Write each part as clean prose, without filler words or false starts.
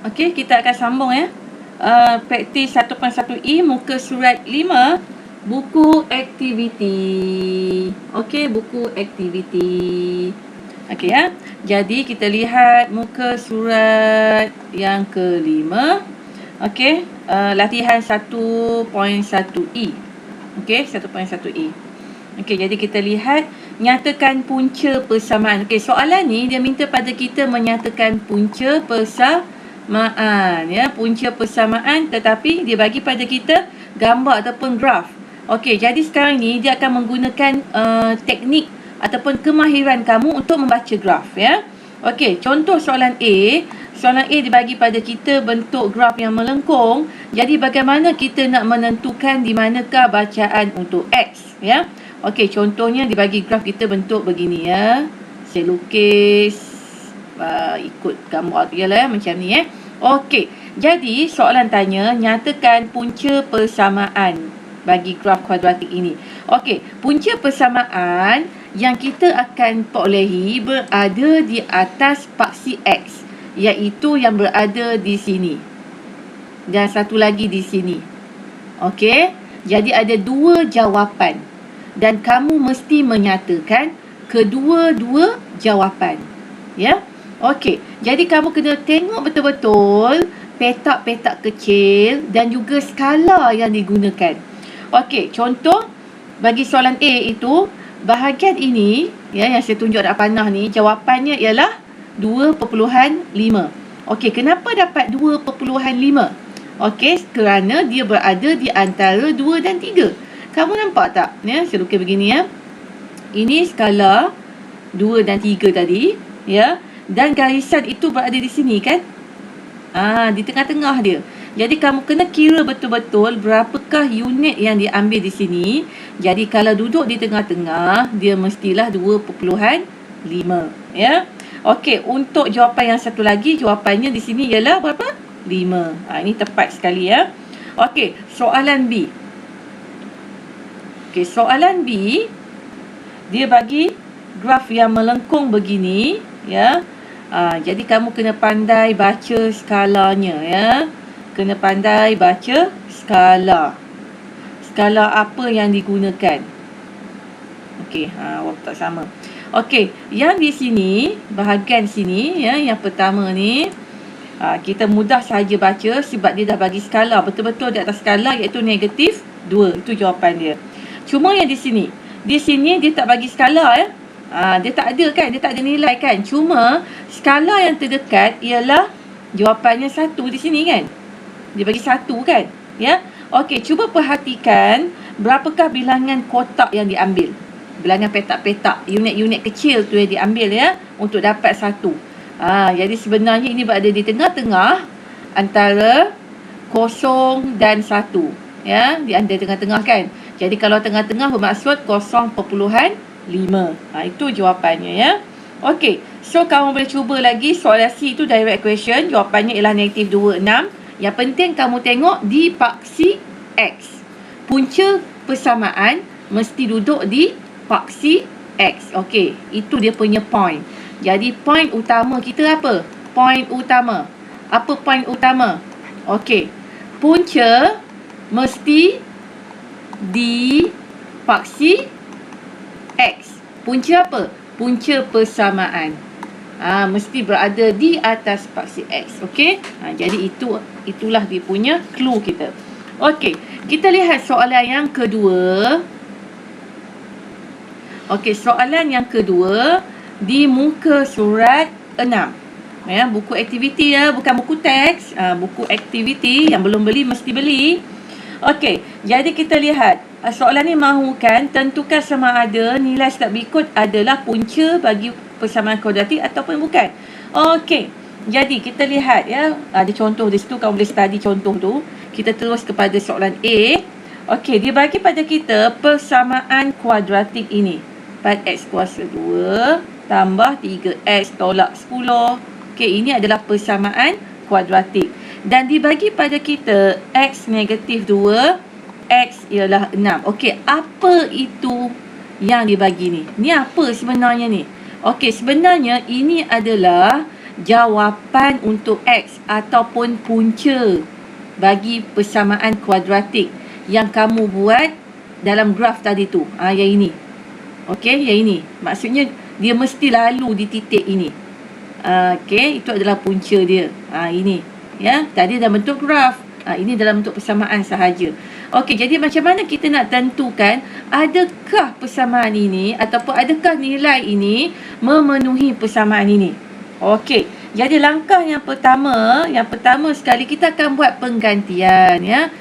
Okey, kita akan sambung ya. Praktis 1.1E muka surat 5, buku aktiviti. Okey, buku aktiviti. Okey ya. Jadi kita lihat muka surat yang kelima. Okey, latihan 1.1E. Okey, 1.1E. Okey, jadi kita lihat nyatakan punca persamaan. Okey, soalan ni dia minta pada kita menyatakan punca persamaan ya, punca persamaan, tetapi dia bagi pada kita gambar ataupun graf. Okey, jadi sekarang ni dia akan menggunakan teknik ataupun kemahiran kamu untuk membaca graf ya. Okey, contoh soalan A. Soalan A dibagi pada kita bentuk graf yang melengkung. Jadi bagaimana kita nak menentukan di manakah bacaan untuk X ya? Okey, contohnya dibagi graf kita bentuk begini ya. Saya lukis ikut gambar dia lah macam ni Okey, jadi soalan tanya nyatakan punca persamaan bagi graf kuadratik ini. Okey, punca persamaan yang kita akan perolehi berada di atas paksi X, iaitu yang berada di sini. Dan satu lagi di sini. Okey, jadi ada dua jawapan. Dan kamu mesti menyatakan kedua-dua jawapan. Ya. Okey, jadi kamu kena tengok betul-betul petak-petak kecil dan juga skala yang digunakan. Okey, contoh bagi soalan A itu, bahagian ini ya yang saya tunjuk dekat panah ni, jawapannya ialah 2.5. Okey, kenapa dapat 2.5? Okey, kerana dia berada di antara 2 dan 3. Kamu nampak tak? Ya, saya lukis begini ya. Ini skala 2 dan 3 tadi, ya. Dan garisan itu berada di sini kan? Di tengah-tengah dia. Jadi kamu kena kira betul-betul berapakah unit yang diambil di sini. Jadi kalau duduk di tengah-tengah, dia mestilah 2.5, ya. Okey, untuk jawapan yang satu lagi, jawapannya di sini ialah berapa? 5. Ini tepat sekali ya. Okey, soalan B. Okey, soalan B, dia bagi graf yang melengkung begini, ya. Jadi kamu kena pandai baca skalanya, ya. Kena pandai baca skala. Skala apa yang digunakan? Okey, waktu tak sama. Okey, yang di sini, bahagian sini, ya, yang pertama ni, kita mudah sahaja baca sebab dia dah bagi skala betul-betul di atas skala, iaitu -2. Itu jawapan dia. Cuma yang di sini dia tak bagi skala ya. Dia tak ada kan, dia tak ada nilai kan. Cuma skala yang terdekat ialah jawapannya 1 di sini kan. Dia bagi 1 kan, ya. Okey, cuba perhatikan berapakah bilangan kotak yang diambil. Bilangan petak-petak, unit-unit kecil tu yang diambil ya untuk dapat 1. Jadi sebenarnya ini berada di tengah-tengah antara 0 dan 1. Ya, di antara tengah-tengah kan. Jadi kalau tengah-tengah bermaksud 0.5. Itu jawapannya ya. Okey, so kamu boleh cuba lagi soalan C itu direct question. Jawapannya ialah -26. Yang penting kamu tengok di paksi X. Punca persamaan mesti duduk di paksi X. Okey, itu dia punya point. Jadi point utama kita apa? Point utama. Apa point utama? Okey, punca mesti di paksi X. Punca apa? Punca persamaan. Mesti berada di atas paksi X. Okey? Jadi itulah dia punya clue kita. Okey, kita lihat soalan yang kedua. Okey, soalan yang kedua di muka surat 6. Ya, buku aktiviti ya, bukan buku teks. Buku aktiviti yang belum beli mesti beli. Okey, jadi kita lihat soalan ni mahukan tentukan sama ada nilai setiap berikut adalah punca bagi persamaan kuadratik ataupun bukan. Okey, jadi kita lihat ya, ada contoh di situ, kamu boleh study contoh tu. Kita terus kepada soalan A. Okey, dia bagi pada kita persamaan kuadratik ini. 4x kuasa 2 tambah 3x tolak 10. Okey, ini adalah persamaan kuadratik. Dan dibagi pada kita x -2, x ialah 6. Okey, apa itu yang dibagi ni? Ni apa sebenarnya ni? Okey, sebenarnya ini adalah jawapan untuk X ataupun punca bagi persamaan kuadratik yang kamu buat dalam graf tadi tu. Yang ini. Okey, yang ini. Maksudnya dia mesti lalu di titik ini. Okey, itu adalah punca dia. Ini. Ya, tadi dalam bentuk graf. Ini dalam bentuk persamaan sahaja. Okey, jadi macam mana kita nak tentukan adakah persamaan ini ataupun adakah nilai ini memenuhi persamaan ini? Okey, jadi langkah yang pertama sekali kita akan buat penggantian, ya.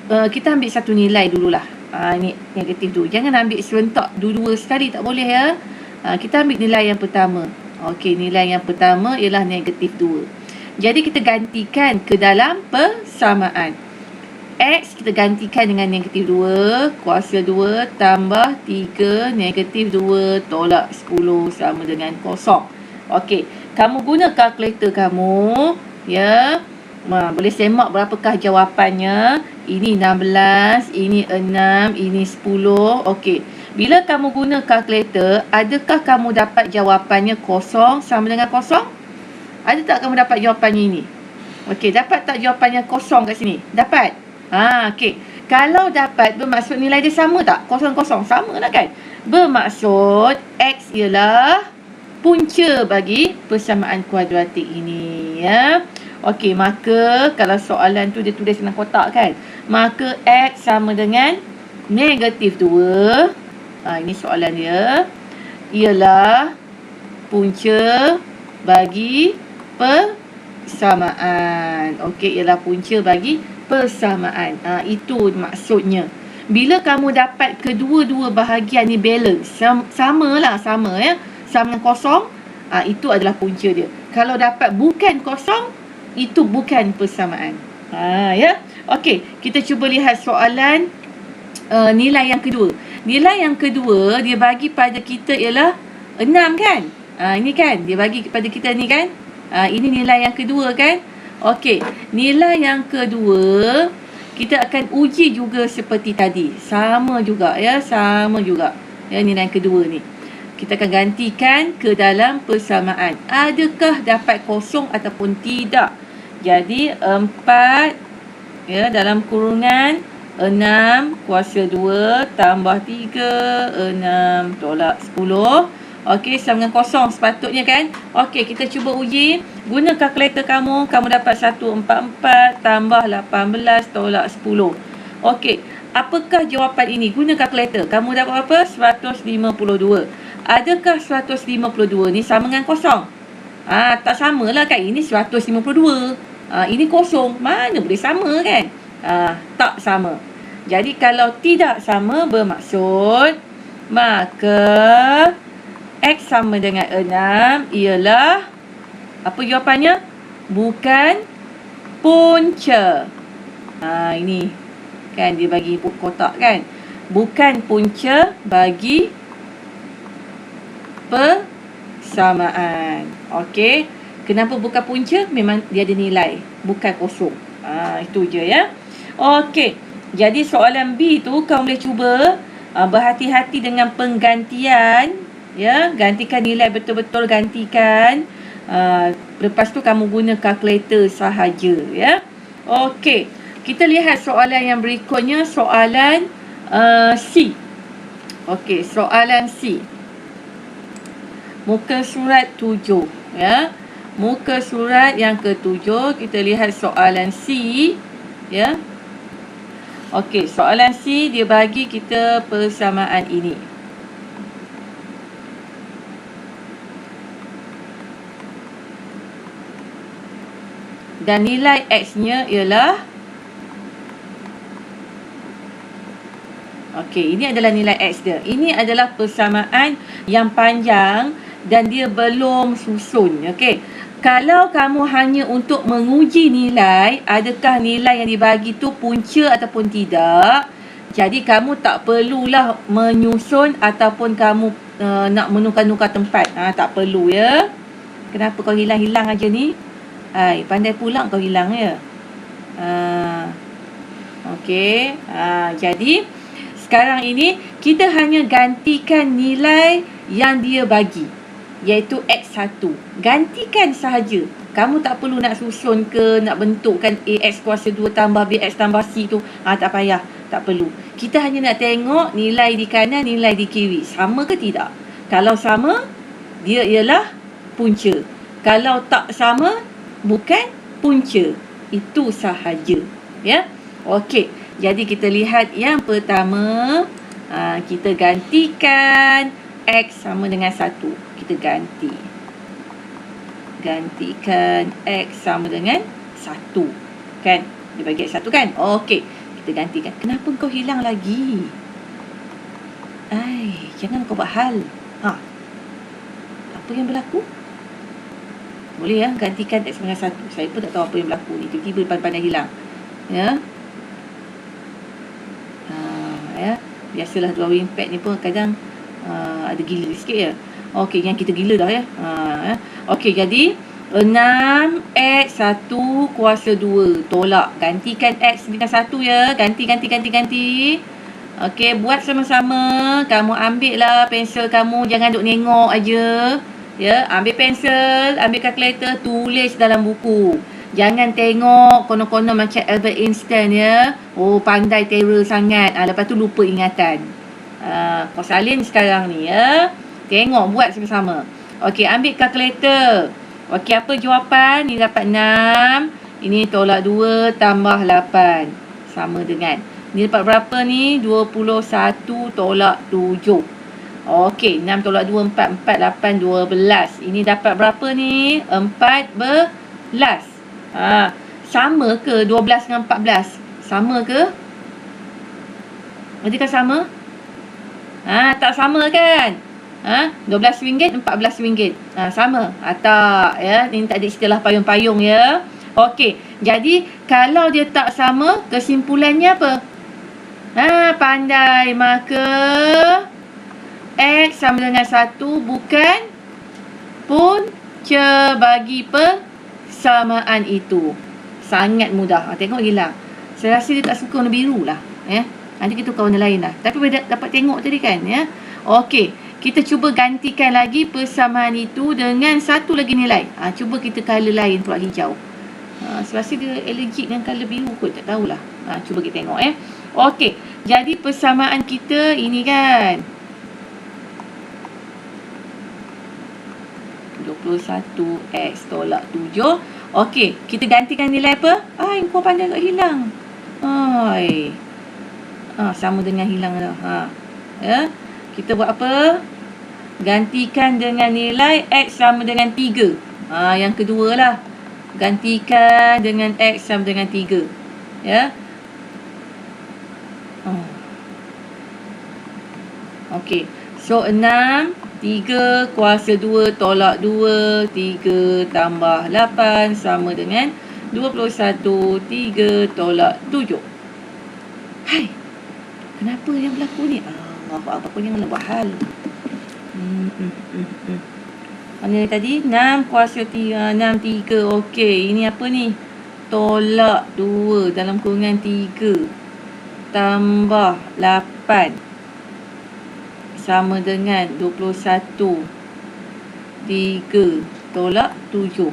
Kita ambil satu nilai dululah. Ini negatif tu. Jangan ambil serentak dua-dua sekali, tak boleh, ya. Kita ambil nilai yang pertama. Okey, nilai yang pertama ialah negatif 2. Jadi kita gantikan ke dalam persamaan. X kita gantikan dengan negatif 2, kuasa 2 tambah 3, negatif 2 tolak 10 sama dengan kosong. Okey, kamu guna kalkulator kamu, ya. Boleh semak berapakah jawapannya. Ini 16, ini 6, ini 10. Okey, bila kamu guna kalkulator, adakah kamu dapat jawapannya kosong sama dengan kosong? Ada tak kamu dapat jawapannya ini? Okey, dapat tak jawapannya kosong kat sini? Dapat? Okey. Kalau dapat, bermaksud nilai dia sama tak? Kosong-kosong sama lah kan? Bermaksud X ialah punca bagi persamaan kuadratik ini, ya. Okey, maka kalau soalan tu dia tulis dalam kotak kan, maka X sama dengan negatif 2. Ini soalan dia. Ialah punca bagi persamaan. Okey, ialah punca bagi persamaan. Itu maksudnya. Bila kamu dapat kedua-dua bahagian ni balance, sama ya. Sama dengan kosong, itu adalah punca dia. Kalau dapat bukan kosong, itu bukan persamaan. Ya. Okey, kita cuba lihat soalan nilai yang kedua. Nilai yang kedua dia bagi pada kita ialah 6 kan? Ini kan dia bagi kepada kita ni kan? Ini nilai yang kedua kan? Okey, nilai yang kedua kita akan uji juga seperti tadi. Sama juga, ya, sama juga. Ya, nilai yang kedua ni. Kita akan gantikan ke dalam persamaan. Adakah dapat kosong ataupun tidak? Jadi 4, ya, dalam kurungan 6 kuasa 2 tambah 3, 6 tolak 10. Okey, sama dengan kosong sepatutnya kan? Okey, kita cuba uji. Guna kalkulator kamu dapat 144 tambah 18 tolak 10. Okey, apakah jawapan ini? Guna kalkulator. Kamu dapat apa? 152. Adakah 152 ni sama dengan kosong? Tak samalah kan? Ini 152. Ini kosong. Mana boleh sama kan? Tak sama. Jadi kalau tidak sama bermaksud maka X sama dengan 6 ialah apa jawapannya? Bukan punca. Ini kan dia bagi kotak kan? Bukan punca bagi persamaan. Okey. Kenapa bukan punca? Memang dia ada nilai, bukan kosong. Itu je, ya. Okey. Jadi soalan B tu kamu boleh cuba berhati-hati dengan penggantian. Ya, gantikan nilai betul-betul gantikan. Lepas tu kamu guna kalkulator sahaja, ya. Okey, kita lihat soalan yang berikutnya, soalan C. Okey, soalan C. Muka surat 7, ya. Muka surat yang ke-7, kita lihat soalan C, ya. Okey, soalan C dia bagi kita persamaan ini. Dan nilai X-nya ialah, okey, ini adalah nilai X dia. Ini adalah persamaan yang panjang dan dia belum susun. Okey, kalau kamu hanya untuk menguji nilai, adakah nilai yang dibagi tu punca ataupun tidak, jadi kamu tak perlulah menyusun ataupun kamu nak menukar-nukar tempat. Tak perlu, ya. Kenapa kau hilang-hilang aja ni? Pandai pula kau hilang, ya. Okey. Jadi sekarang ini kita hanya gantikan nilai yang dia bagi. iaitu X1. Gantikan sahaja. Kamu tak perlu nak susun ke, nak bentukkan AX kuasa 2 tambah BX tambah C tu. Tak payah. Tak perlu. Kita hanya nak tengok nilai di kanan, nilai di kiri. Sama ke tidak? Kalau sama, dia ialah punca. Kalau tak sama, bukan punca. Itu sahaja. Ya. Okey. Jadi kita lihat yang pertama. Kita gantikan X sama dengan 1. Kita gantikan X sama dengan 1. Kan? Dia bagi X 1 kan? Okey. Kita gantikan. Kenapa kau hilang lagi? Jangan kau buat hal. Apa yang berlaku? Boleh gantikan X dengan 1. Saya pun tak tahu apa yang berlaku ni. Tiba-tiba pandai-pandai hilang. Ya. Biasalah drawing pad ni pun kadang ada gila sikit ya. Okey, yang kita gila dah ya. Okey, jadi 6X 1 kuasa 2 tolak. Gantikan X dengan 1 ya. Ganti. Okey, buat sama-sama. Kamu ambil lah pensel kamu. Jangan duk tengok aja. Ya, ambil pensel, ambil kalkulator, tulis dalam buku. Jangan tengok konon-konon macam Albert Einstein ya. Pandai terror sangat. Lepas tu lupa ingatan. Kau salin sekarang ni ya. Tengok, buat sama-sama. Okey, ambil kalkulator. Okey, apa jawapan? Ni dapat 6. Ini tolak 2 tambah 8. Sama dengan. Ni dapat berapa ni? 21 tolak 7. Okey, 6 tolak 2, 4. 4, 8, 12. Ini dapat berapa ni? 14. Sama ke 12 dengan 14? Sama ke? Adakah sama? Tak sama kan? RM12, RM14. Sama? Tak ya. Ini tak ada istilah payung-payung ya. Okey. Jadi kalau dia tak sama, kesimpulannya apa? Pandai. Maka X sama dengan 1 bukan punca bagi persamaan itu. Sangat mudah. Tengok hilang. Saya rasa dia tak suka warna biru lah. Nanti kita tukar warna lain lah. Tapi dapat tengok tadi kan ya. Okey. Kita cuba gantikan lagi persamaan itu dengan satu lagi nilai. Cuba kita color lain pula hijau. Saya rasa dia allergic dengan color biru kot. Tak tahulah. Cuba kita tengok Okey. Jadi persamaan kita ini kan. 21X tolak 7. Okey. Kita gantikan nilai apa? Kau pandai tak hilang. Sama dengan hilang dah. Ya. Kita buat apa? Gantikan dengan nilai X sama dengan 3. Yang kedua lah. Gantikan dengan X sama dengan 3. Ya. Okey. So, 6. 3 kuasa 2 tolak 2. 3 tambah 8 sama dengan 21. 3 tolak 7. Hai. Kenapa yang berlaku ni? Apa pun yang nak buat hal. Mana tadi? 6 kuasa 3. 6, 3. Okey. Ini apa ni? Tolak 2 dalam kurungan 3. Tambah 8. Sama dengan 21. 3 tolak 7.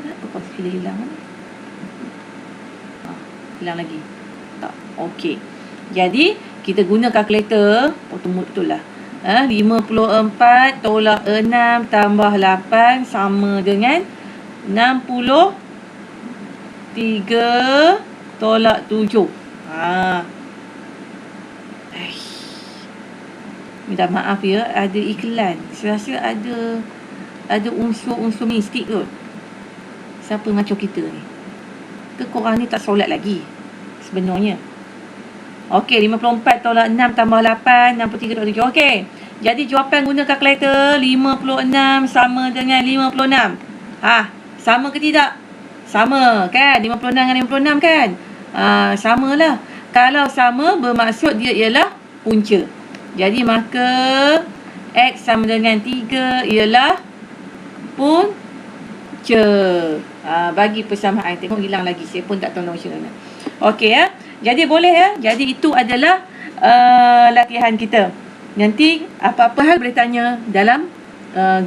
Kenapa kau hilang? Hilang lagi. Tak. Okey. Jadi, kita guna kalkulator. Betul lah. 54 tolak 6 tambah 8 sama dengan 63 tolak 7. Minta maaf ya, ada iklan. Saya rasa ada unsur-unsur mistik kot. Siapa ngacau kita ni? Ke korang ni tak solat lagi sebenarnya? Okey, 54 tolak 6 tambah 8, 63 tolak 7. Okey. Jadi jawapan guna kalkulator 56 sama dengan 56. Sama ke tidak? Sama kan? 56 dengan 56 kan? Samalah. Kalau sama bermaksud dia ialah punca. Jadi maka X sama dengan 3 ialah punca. Bagi persamaan. Tengok hilang lagi. Saya pun tak tahu macam mana. Okey ya. Jadi boleh ya. Jadi itu adalah latihan kita. Nanti apa-apa hal boleh tanya dalam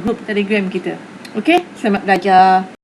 grup Telegram kita. Okey, selamat belajar.